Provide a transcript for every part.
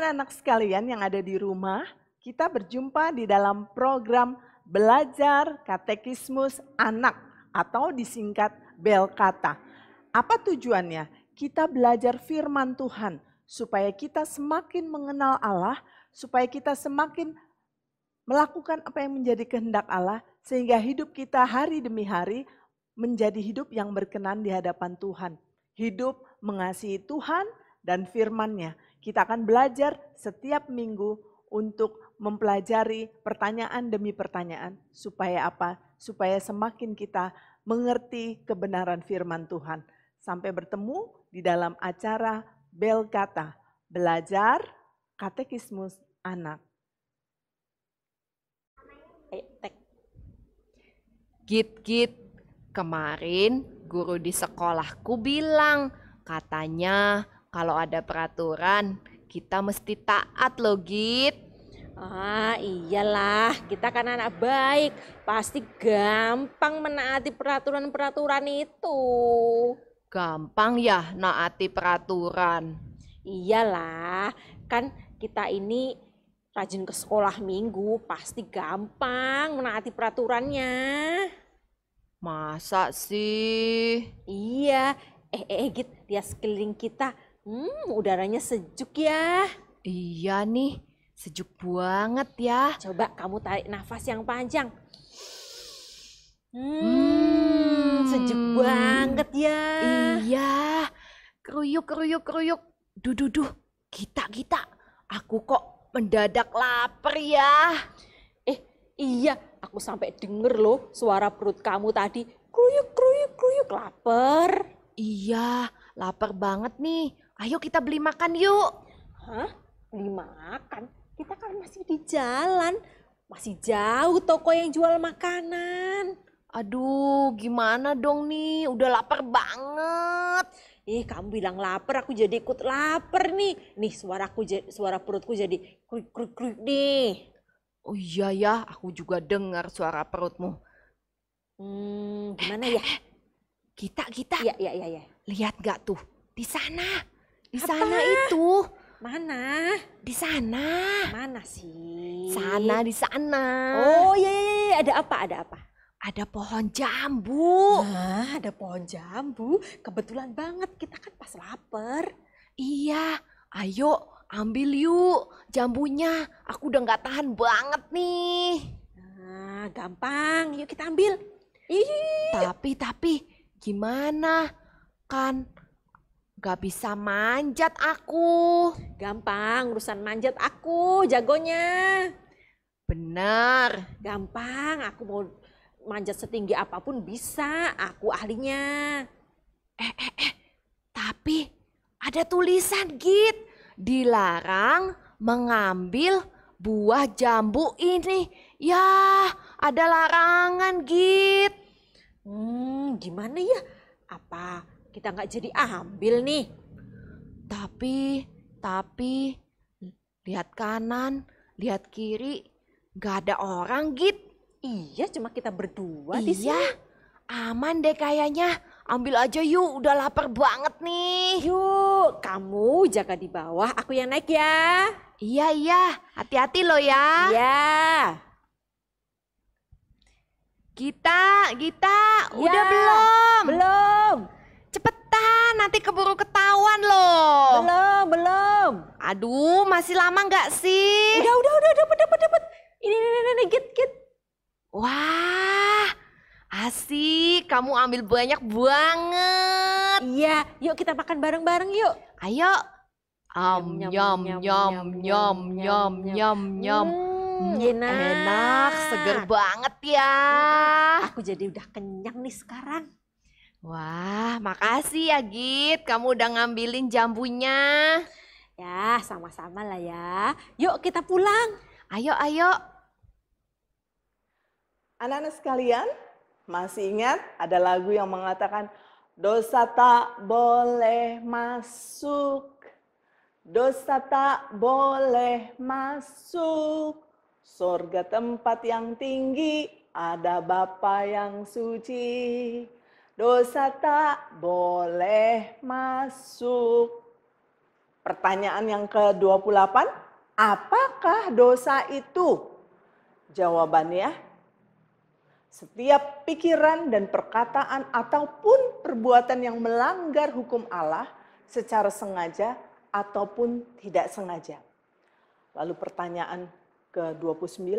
anak-anak sekalian yang ada di rumah, kita berjumpa di dalam program Belajar Katekismus Anak atau disingkat Belkata. Apa tujuannya? Kita belajar firman Tuhan supaya kita semakin mengenal Allah, supaya kita semakin melakukan apa yang menjadi kehendak Allah, sehingga hidup kita hari demi hari menjadi hidup yang berkenan di hadapan Tuhan. Hidup mengasihi Tuhan dan firman-Nya. Kita akan belajar setiap minggu untuk mempelajari pertanyaan demi pertanyaan. Supaya apa? Supaya semakin kita mengerti kebenaran firman Tuhan. Sampai bertemu di dalam acara Belkata, Belajar Katekismus Anak. Git, kemarin guru di sekolahku bilang, katanya kalau ada peraturan kita mesti taat loh Git. Ah iyalah, kita kan anak baik, pasti gampang menaati peraturan-peraturan itu. Gampang ya naati peraturan. Iyalah, kan kita ini rajin ke sekolah minggu, pasti gampang menaati peraturannya. Masa sih? Iya, Git, lihat sekeliling kita, udaranya sejuk ya. Iya nih, sejuk banget ya. Coba kamu tarik nafas yang panjang. Sejuk banget ya. Iya, keruyuk. Duh, kita. Aku kok mendadak lapar ya. Iya, aku sampai denger loh suara perut kamu tadi. Kruyuk, lapar. Iya, lapar banget nih. Ayo kita beli makan yuk. Hah? Beli makan? Kita kan masih di jalan. Masih jauh toko yang jual makanan. Aduh, gimana dong nih? Udah lapar banget. Kamu bilang lapar, aku jadi ikut lapar nih. Nih suara perutku jadi kruyuk nih. Oh iya ya, aku juga dengar suara perutmu. Gimana ya? Kita. Iya. Lihat gak tuh? Di sana. Di Apa? sana itu. Mana? Di sana. Mana sih? Di sana. Oh iya. Ada apa? Ada pohon jambu. Ada pohon jambu. Kebetulan banget, kita kan pas lapar. Iya, ayo ambil yuk jambunya. Aku udah gak tahan banget nih. Nah, gampang. Yuk kita ambil. Tapi gimana? Kan gak bisa manjat aku. Gampang, urusan manjat aku jagonya. Benar. Gampang, aku mau manjat setinggi apapun bisa. Aku ahlinya. Tapi ada tulisan Git. Dilarang mengambil buah jambu ini. Ya, ada larangan Git. Gimana ya? Apa kita nggak jadi ambil nih? Tapi lihat kanan, lihat kiri, gak ada orang Git. Iya, cuma kita berdua di sini. Aman deh kayaknya. Ambil aja yuk, udah lapar banget nih. Yuk, kamu jaga di bawah, aku yang naik ya. Iya, hati-hati loh ya. Iya. Gita, udah Ya, belum? Belum. Cepetan, nanti keburu ketahuan loh. Belum. Aduh, masih lama nggak sih? Udah, dapat. Ini, Git. Wah, asik, kamu ambil banyak banget. Iya, yuk kita makan bareng-bareng yuk. Ayo. Nyam. Enak, seger banget ya. Aku jadi udah kenyang nih sekarang. Wah, makasih ya Git, kamu udah ngambilin jambunya. Ya, sama-sama lah ya. Yuk kita pulang. Ayo. Anak-anak sekalian, masih ingat ada lagu yang mengatakan dosa tak boleh masuk. Dosa tak boleh masuk. Surga tempat yang tinggi, ada Bapa yang suci. Dosa tak boleh masuk. Pertanyaan yang ke-28, apakah dosa itu? Jawabannya, setiap pikiran dan perkataan ataupun perbuatan yang melanggar hukum Allah secara sengaja ataupun tidak sengaja. Lalu pertanyaan ke-29,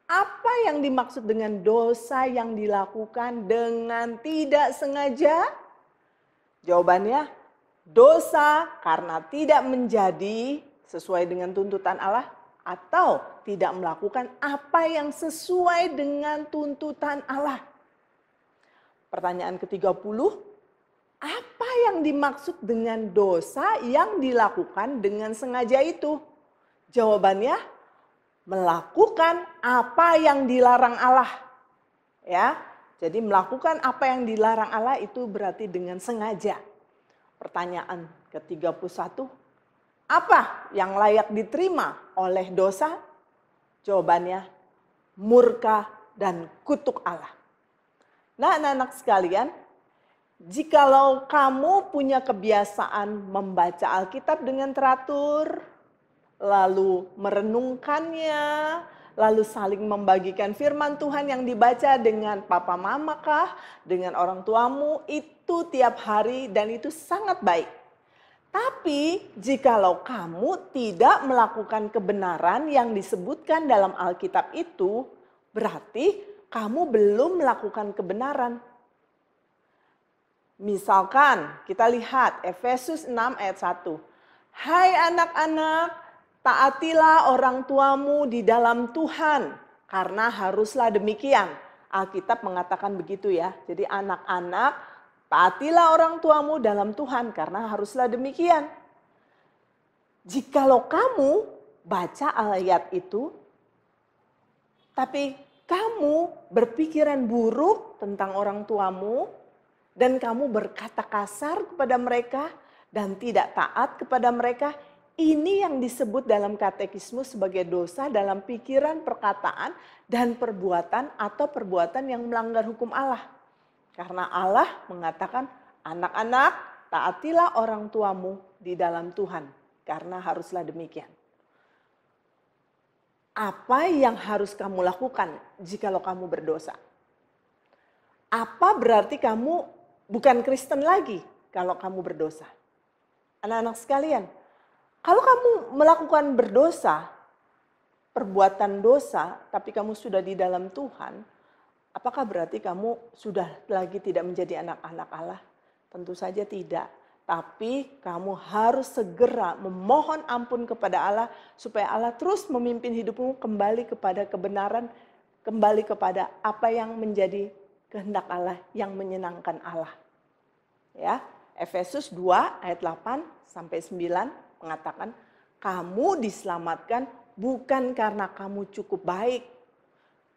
apa yang dimaksud dengan dosa yang dilakukan dengan tidak sengaja? Jawabannya, dosa karena tidak menjadi sesuai dengan tuntutan Allah atau tidak melakukan apa yang sesuai dengan tuntutan Allah. Pertanyaan ke-30, apa yang dimaksud dengan dosa yang dilakukan dengan sengaja itu? Jawabannya, melakukan apa yang dilarang Allah. Ya, jadi melakukan apa yang dilarang Allah itu berarti dengan sengaja. Pertanyaan ke-31, apa yang layak diterima oleh dosa? Jawabannya, murka dan kutuk Allah. Nah, anak-anak sekalian, jikalau kamu punya kebiasaan membaca Alkitab dengan teratur, lalu merenungkannya, lalu saling membagikan firman Tuhan yang dibaca dengan papa mama kah, dengan orang tuamu, itu tiap hari dan itu sangat baik. Tapi jikalau kamu tidak melakukan kebenaran yang disebutkan dalam Alkitab itu, berarti kamu belum melakukan kebenaran. Misalkan kita lihat Efesus 6 ayat 1. Hai anak-anak, taatilah orang tuamu di dalam Tuhan, karena haruslah demikian. Alkitab mengatakan begitu ya. Jadi anak-anak, taatilah orang tuamu dalam Tuhan karena haruslah demikian. Jikalau kamu baca ayat itu, tapi kamu berpikiran buruk tentang orang tuamu, dan kamu berkata kasar kepada mereka, dan tidak taat kepada mereka, ini yang disebut dalam katekismus sebagai dosa dalam pikiran, perkataan, dan perbuatan atau perbuatan yang melanggar hukum Allah. Karena Allah mengatakan, anak-anak taatilah orang tuamu di dalam Tuhan. Karena haruslah demikian. Apa yang harus kamu lakukan jikalau kamu berdosa? Apa berarti kamu bukan Kristen lagi kalau kamu berdosa? Anak-anak sekalian, kalau kamu melakukan berdosa, perbuatan dosa, tapi kamu sudah di dalam Tuhan, apakah berarti kamu sudah lagi tidak menjadi anak-anak Allah? Tentu saja tidak. Tapi kamu harus segera memohon ampun kepada Allah supaya Allah terus memimpin hidupmu kembali kepada kebenaran, kembali kepada apa yang menjadi kehendak Allah, yang menyenangkan Allah. Ya, Efesus 2 ayat 8 sampai 9 mengatakan, kamu diselamatkan bukan karena kamu cukup baik.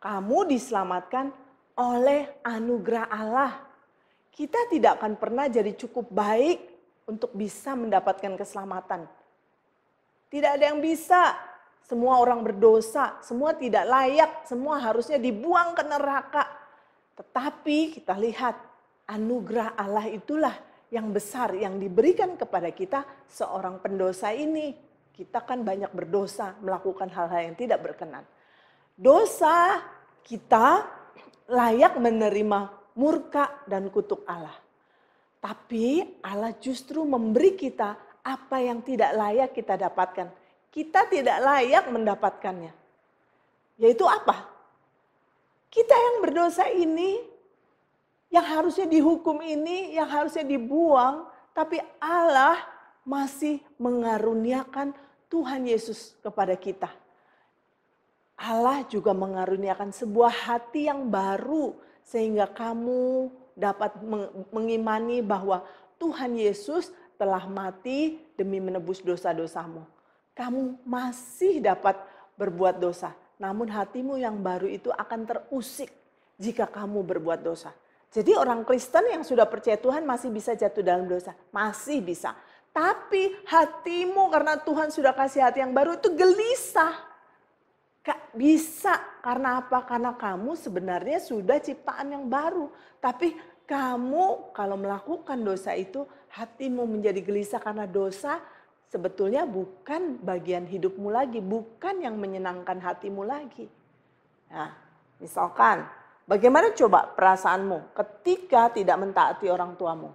Kamu diselamatkan oleh anugerah Allah. Kita tidak akan pernah jadi cukup baik untuk bisa mendapatkan keselamatan. Tidak ada yang bisa. Semua orang berdosa, semua tidak layak, semua harusnya dibuang ke neraka. Tetapi kita lihat anugerah Allah itulah yang besar yang diberikan kepada kita seorang pendosa ini. Kita kan banyak berdosa, melakukan hal-hal yang tidak berkenan. Dosa kita layak menerima murka dan kutuk Allah. Tapi Allah justru memberi kita apa yang tidak layak kita dapatkan. Kita tidak layak mendapatkannya. Yaitu apa? Kita yang berdosa ini, yang harusnya dihukum ini, yang harusnya dibuang. Tapi Allah masih mengaruniakan Tuhan Yesus kepada kita. Allah juga mengaruniakan sebuah hati yang baru sehingga kamu dapat mengimani bahwa Tuhan Yesus telah mati demi menebus dosa-dosamu. Kamu masih dapat berbuat dosa, namun hatimu yang baru itu akan terusik jika kamu berbuat dosa. Jadi orang Kristen yang sudah percaya Tuhan masih bisa jatuh dalam dosa, masih bisa. Tapi hatimu karena Tuhan sudah kasih hati yang baru itu gelisah. Gak bisa, karena apa? Karena kamu sebenarnya sudah ciptaan yang baru. Tapi kamu kalau melakukan dosa itu hatimu menjadi gelisah karena dosa sebetulnya bukan bagian hidupmu lagi, bukan yang menyenangkan hatimu lagi. Nah, misalkan, bagaimana coba perasaanmu ketika tidak mentaati orang tuamu?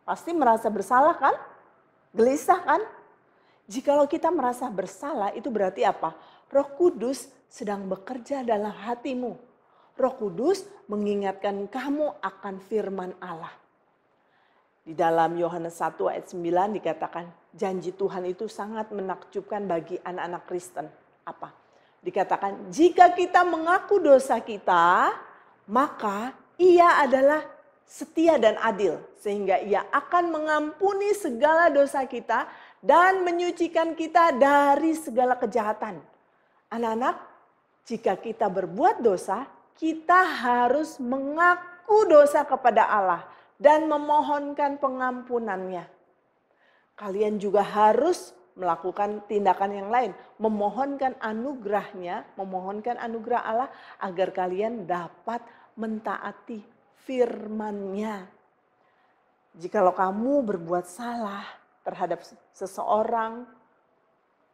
Pasti merasa bersalah kan? Gelisah kan? Jikalau kita merasa bersalah, itu berarti apa? Roh Kudus sedang bekerja dalam hatimu. Roh Kudus mengingatkan kamu akan firman Allah. Di dalam Yohanes 1 ayat 9 dikatakan, janji Tuhan itu sangat menakjubkan bagi anak-anak Kristen. Apa? Dikatakan, jika kita mengaku dosa kita, maka Ia adalah setia dan adil. Sehingga Ia akan mengampuni segala dosa kita dan menyucikan kita dari segala kejahatan. Anak-anak, jika kita berbuat dosa, kita harus mengaku dosa kepada Allah dan memohonkan pengampunannya. Kalian juga harus melakukan tindakan yang lain, memohonkan anugerahnya, memohonkan anugerah Allah agar kalian dapat mentaati firman-Nya. Jikalau kamu berbuat salah terhadap seseorang,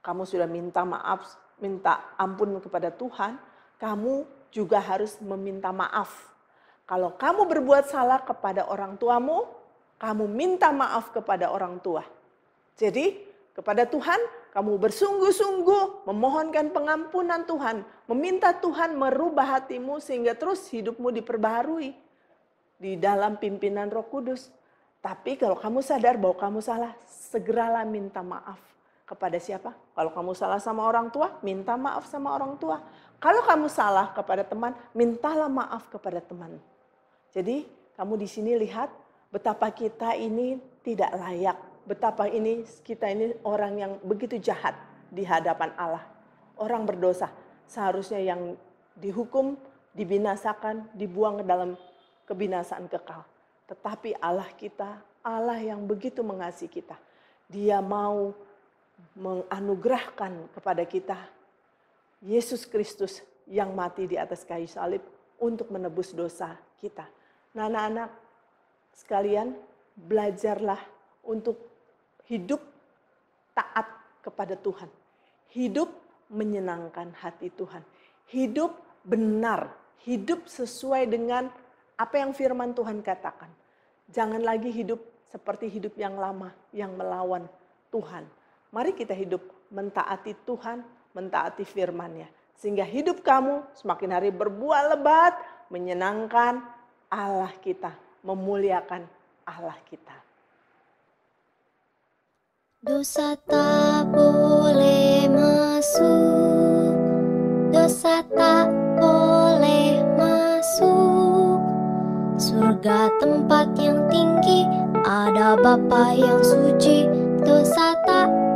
kamu sudah minta maaf, minta ampun kepada Tuhan, kamu juga harus meminta maaf. Kalau kamu berbuat salah kepada orang tuamu, kamu minta maaf kepada orang tua. Jadi kepada Tuhan kamu bersungguh-sungguh memohonkan pengampunan Tuhan. Meminta Tuhan merubah hatimu sehingga terus hidupmu diperbaharui di dalam pimpinan Roh Kudus. Tapi kalau kamu sadar bahwa kamu salah, segeralah minta maaf. Kepada siapa? Kalau kamu salah sama orang tua, minta maaf sama orang tua. Kalau kamu salah kepada teman, mintalah maaf kepada teman. Jadi kamu di sini lihat betapa kita ini tidak layak. Betapa kita ini orang yang begitu jahat di hadapan Allah. Orang berdosa seharusnya yang dihukum, dibinasakan, dibuang ke dalam kebinasaan kekal. Tetapi Allah kita, Allah yang begitu mengasihi kita. Dia mau menganugerahkan kepada kita Yesus Kristus yang mati di atas kayu salib untuk menebus dosa kita. Nah, anak-anak sekalian, belajarlah untuk hidup taat kepada Tuhan. Hidup menyenangkan hati Tuhan. Hidup benar, hidup sesuai dengan apa yang firman Tuhan katakan. Jangan lagi hidup seperti hidup yang lama, yang melawan Tuhan. Mari kita hidup mentaati Tuhan, mentaati firman-Nya. Sehingga hidup kamu semakin hari berbuah lebat, menyenangkan Allah kita, memuliakan Allah kita. Dosa tak boleh masuk, dosa tak boleh masuk. Surga tempat yang tinggi, ada Bapa yang suci, dosa tak